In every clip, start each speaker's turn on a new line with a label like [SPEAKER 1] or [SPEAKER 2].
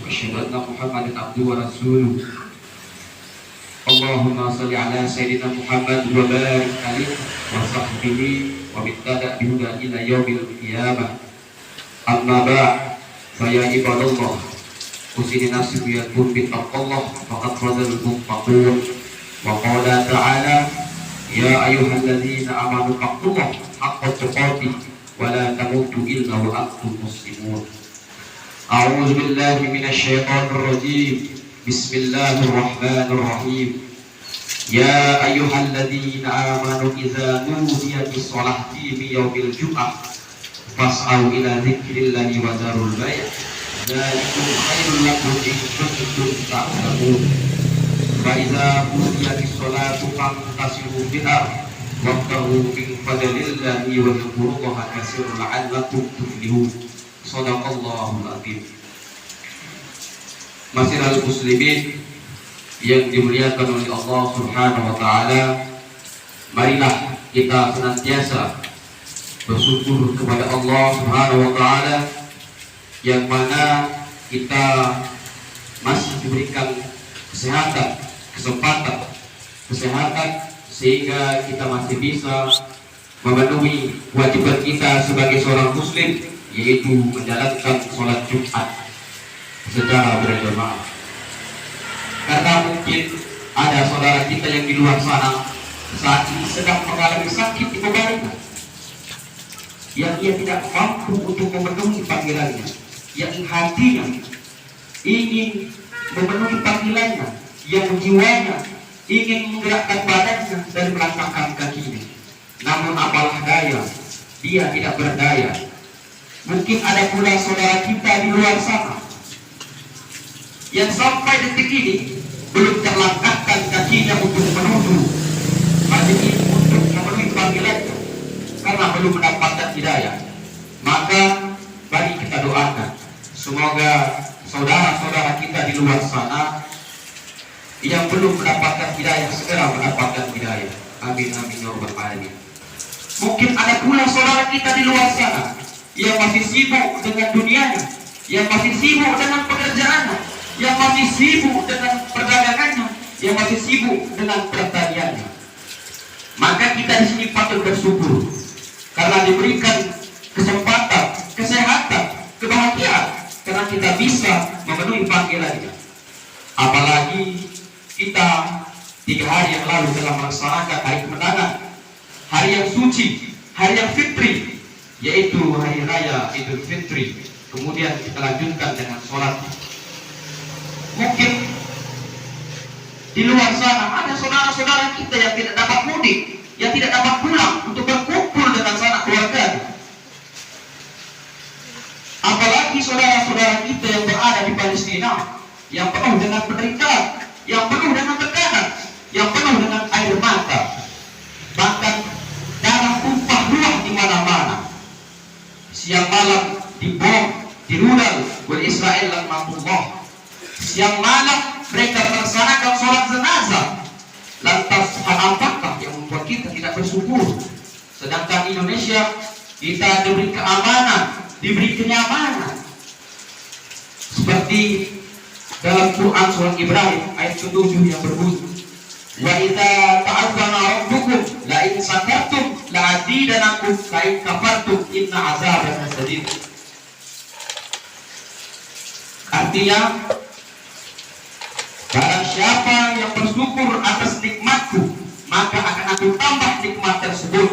[SPEAKER 1] وأشهد أن محمدا عبده ورسوله. اللهم صل على سيدنا محمد وبارك عليه وصحبه وابتدأ بهدى إلى يوم القيامة. أما بعد فيا عباد الله أوصي نفسي وإياكم بتقوى الله فقد فاز المتقون. وقال تعالى يا أيها الذين آمنوا اتقوا الله حق تقاته ولا تموتوا إلا وأنتم مسلمون. أعوذ بالله من الشيطان الرجيم. بسم الله الرحمن الرحيم. يا أيها الذين آمنوا إذا نودي للصلاة من يوم الجمعة فاسعوا إلى ذكر الله وذروا البيع ذلكم خير لكم إن كنتم تعلمون. فإذا قضيت الصلاة فانتشروا في الأرض وابتغوا من فضل الله واذكروا الله كثيرا لعلكم تفلحون. Shadaqallahul azim. Masyiral muslimin yang dimuliakan oleh Allah Subhanahu wa taala, marilah kita senantiasa bersyukur kepada Allah Subhanahu wa taala yang mana kita masih diberikan kesehatan sehingga kita masih bisa memenuhi kewajiban kita sebagai seorang muslim, yaitu menjalankan sholat Jumat secara berjamaah. Karena mungkin ada saudara kita yang di luar sana saat ini sedang mengalami sakit di badannya, yang ia tidak mampu untuk memenuhi panggilannya, yang hatinya ingin memenuhi panggilannya, yang jiwanya ingin menggerakkan badannya dan melangkahkan kakinya, namun apalah daya, dia tidak berdaya. Mungkin ada pula saudara kita di luar sana yang sampai detik ini belum terlangkahkan kakinya untuk menuju masjid ini untuk memenuhi panggilannya karena belum mendapatkan hidayah. Maka mari kita doakan semoga saudara-saudara kita di luar sana yang belum mendapatkan hidayah segera mendapatkan hidayah. Amin amin ya rabbal alamin. Mungkin ada pula saudara kita di luar sana yang masih sibuk dengan dunianya, yang masih sibuk dengan pekerjaannya, yang masih sibuk dengan perdagangannya, yang masih sibuk dengan pertaniannya. Maka kita di sini patut bersyukur karena diberikan kesempatan, kesehatan, kebahagiaan, karena kita bisa memenuhi panggilannya. Apalagi kita 3 hari yang lalu telah melaksanakan hari kemenangan, hari yang suci, hari yang fitri, yaitu hari raya Idul Fitri. Kemudian kita lanjutkan dengan sholat. Mungkin di luar sana ada saudara-saudara kita yang tidak dapat mudik, yang tidak dapat pulang untuk berkumpul dengan sanak keluarga. Apalagi saudara-saudara kita yang berada di Palestina, yang penuh dengan penderitaan, yang penuh dengan tekanan, yang penuh dengan air mata, bahkan darah tumpah ruah di mana-mana. Siang malam dibom, dirudal oleh Israel dan Matullah. Siang malam mereka melaksanakan sholat jenazah. Lantas hal apakah yang membuat kita tidak bersyukur? Sedangkan Indonesia kita diberi keamanan, diberi kenyamanan. Seperti dalam Quran surat Ibrahim ayat ke-7 yang berbunyi, wa idza ta'azzana rabbukum la in sakartum la azidanakum wa in kafartum inna azabana sadid. Artinya, barang siapa yang bersyukur atas nikmatku, maka akan aku tambah nikmat tersebut.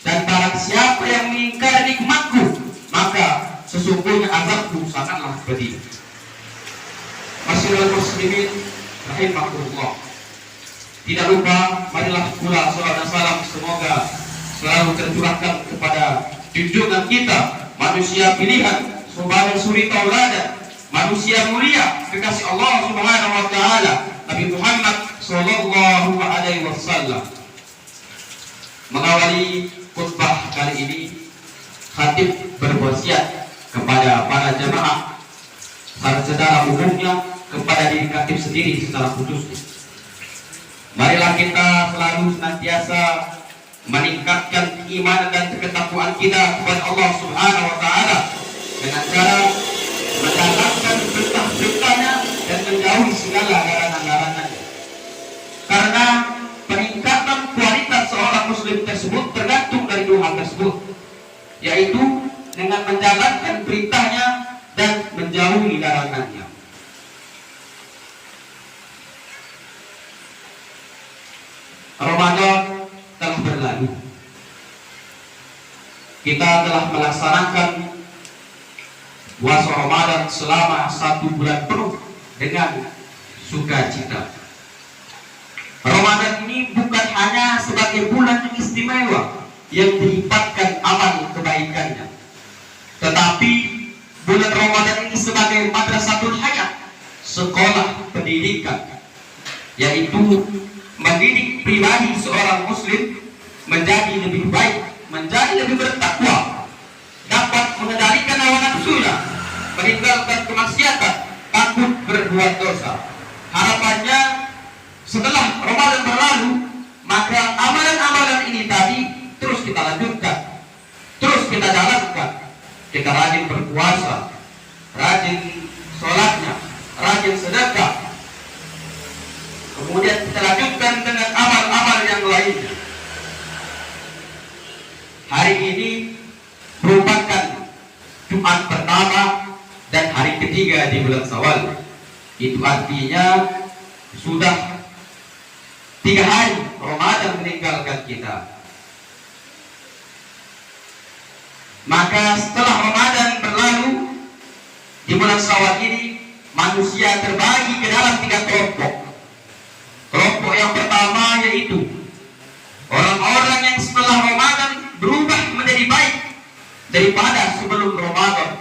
[SPEAKER 1] Dan barang siapa yang mengingkari nikmatku, maka sesungguhnya azabku sangatlah pedih. Masyiral muslimin rahimakumullah. Tidak lupa, marilah pula salat dan salam semoga selalu tercurahkan kepada junjungan kita, manusia pilihan, Subhanahu suri tauladan, manusia mulia, kekasih Allah Subhanahu wa taala, Nabi Muhammad sallallahu alaihi wasallam. Mengawali khutbah kali ini, khatib berwasiat kepada para jemaah, para saudara umumnya, kepada diri khatib sendiri secara khusus. Marilah kita selalu senantiasa meningkatkan iman dan ketakwaan kita kepada Allah Subhanahu wa taala dengan cara menjalankan perintah yaitu dengan menjalankan perintahnya dan menjauhi larangannya. Ramadan telah berlalu. Kita telah melaksanakan puasa Ramadan selama 1 bulan penuh dengan sukacita. Ramadan ini bukan hanya sebagai bulan yang istimewa yang dilipatkan amal kebaikannya, tetapi bulan Ramadan ini sebagai madrasatul hayat, sekolah pendidikan, yaitu mendidik pribadi seorang muslim menjadi lebih baik, menjadi lebih bertakwa, dapat mengendalikan hawa nafsunya, meninggalkan kemaksiatan, takut berbuat dosa. Harapannya setelah Ramadan berlalu, maka amalan-amalan ini tadi terus kita lanjutkan, terus kita jalankan. Kita rajin berpuasa, rajin sholatnya, rajin sedekah, kemudian kita lanjutkan dengan amal-amal yang lainnya. Hari ini merupakan Jumat pertama dan hari ketiga di bulan Syawal. Itu artinya sudah 3 hari Ramadan meninggalkan kita. Maka setelah Ramadan berlalu, di bulan Syawal ini manusia terbagi ke dalam 3 kelompok. Kelompok yang pertama yaitu orang-orang yang setelah Ramadan berubah menjadi baik daripada sebelum Ramadan.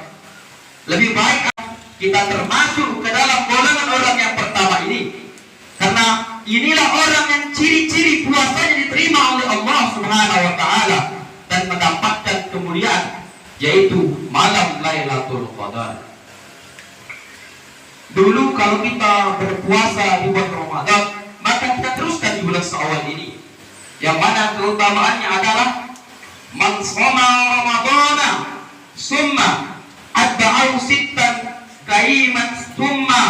[SPEAKER 1] Lebih baik kita termasuk ke dalam golongan orang yang pertama ini, karena inilah orang yang ciri-ciri puasanya diterima oleh Allah Subhanahu wa taala dan mendapatkan kemuliaan, yaitu malam Lailatul Qadar. Dulu kalau kita berpuasa di bulan Ramadan, maka kita teruskan di bulan Syawal ini, yang mana keutamaannya adalah man shoma Ramadana summa atba'ahu sittan qaimat summa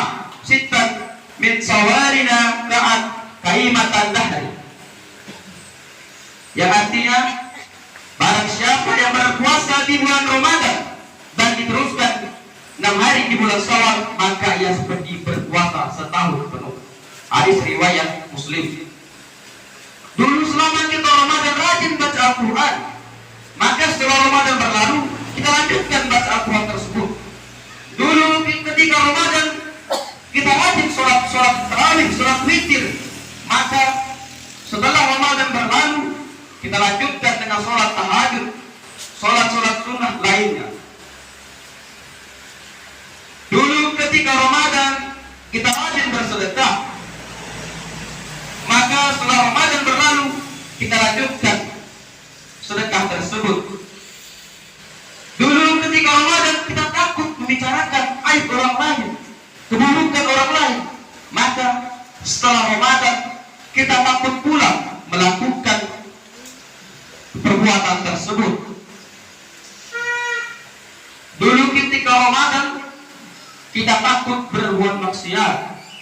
[SPEAKER 1] sittan min sawarina ka'at kaimatan dahri. Yang artinya, barang siapa yang berpuasa di bulan Ramadan dan diteruskan 6 hari di bulan Syawal, maka ia seperti berpuasa setahun penuh. Hadis riwayat Muslim. Dulu selama kita Ramadan rajin baca Al-Quran, maka setelah Ramadan berlalu kita lanjutkan baca Al-Quran tersebut. Dulu ketika Ramadan kita rajin sholat tarawih, sholat witir, maka setelah Ramadan berlalu kita lanjutkan dengan sholat tahajud, sholat sunnah lainnya. Dulu ketika Ramadan kita rajin bersedekah, maka setelah Ramadan berlalu kita lanjutkan sedekah tersebut. Dulu ketika Ramadan kita takut membicarakan aib orang lain, keburukan orang lain, maka setelah Ramadan kita takut pula melakukan perbuatan tersebut. Dulu ketika Ramadan kita takut berbuat maksiat,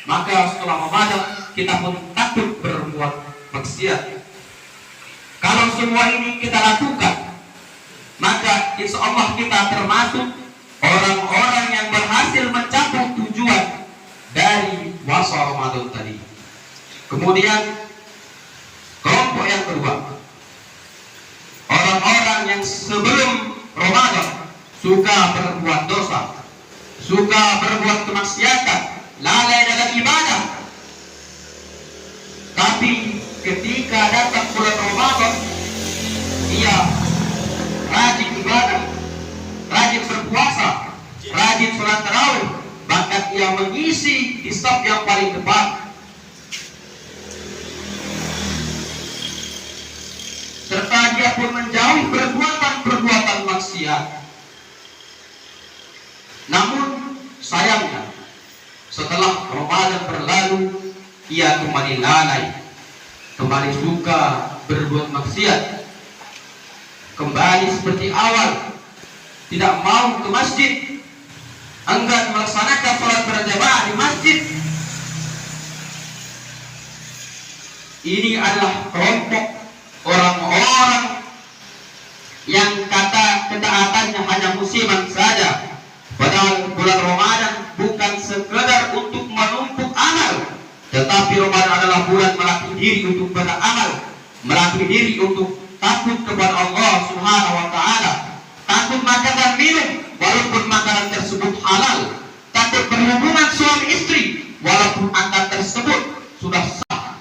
[SPEAKER 1] maka setelah Ramadan kita pun takut berbuat maksiat. Kalau semua ini kita lakukan, maka insya Allah kita termasuk orang-orang yang berhasil mencapai tujuan dari puasa Ramadan tadi. Kemudian kelompok yang kedua, orang-orang yang sebelum Ramadan suka berbuat dosa, suka berbuat kemaksiatan, lalai dalam ibadah. Tapi ketika datang bulan Ramadan, ia rajin ibadah, rajin berpuasa, rajin sholat tarawih, bahkan ia mengisi di saf yang paling depan. Serta dia pun menjauhi perbuatan-perbuatan maksiat. Namun sayangnya setelah Ramadan berlalu, ia kembali lalai, kembali suka berbuat maksiat, kembali seperti awal, tidak mau ke masjid, enggan melaksanakan sholat berjamaah di masjid. Ini adalah kelompok orang-orang yang kata sekedar untuk menumpuk amal, tetapi Ramadan adalah bulan melatih diri untuk beramal, melatih diri untuk takut kepada Allah Subhanahu wa taala, takut makan dan minum walaupun makanan tersebut halal, takut berhubungan suami istri walaupun angka tersebut sudah sah,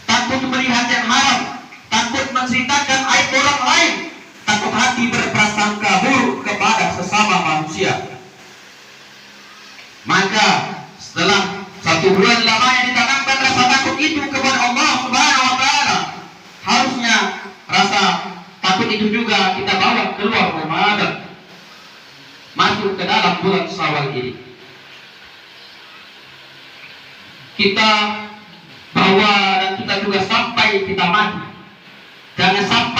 [SPEAKER 1] takut melihat yang haram, takut menceritakan aib orang lain, takut hati berprasangka buruk kepada sesama manusia. Maka setelah 1 bulan lamanya ditanamkan rasa takut itu kepada Allah Subhanahu wa taala, harusnya rasa takut itu juga kita bawa keluar Ramadan, masuk ke dalam bulan Syawal ini. Kita bawa dan kita juga sampai kita mati. Jangan sampai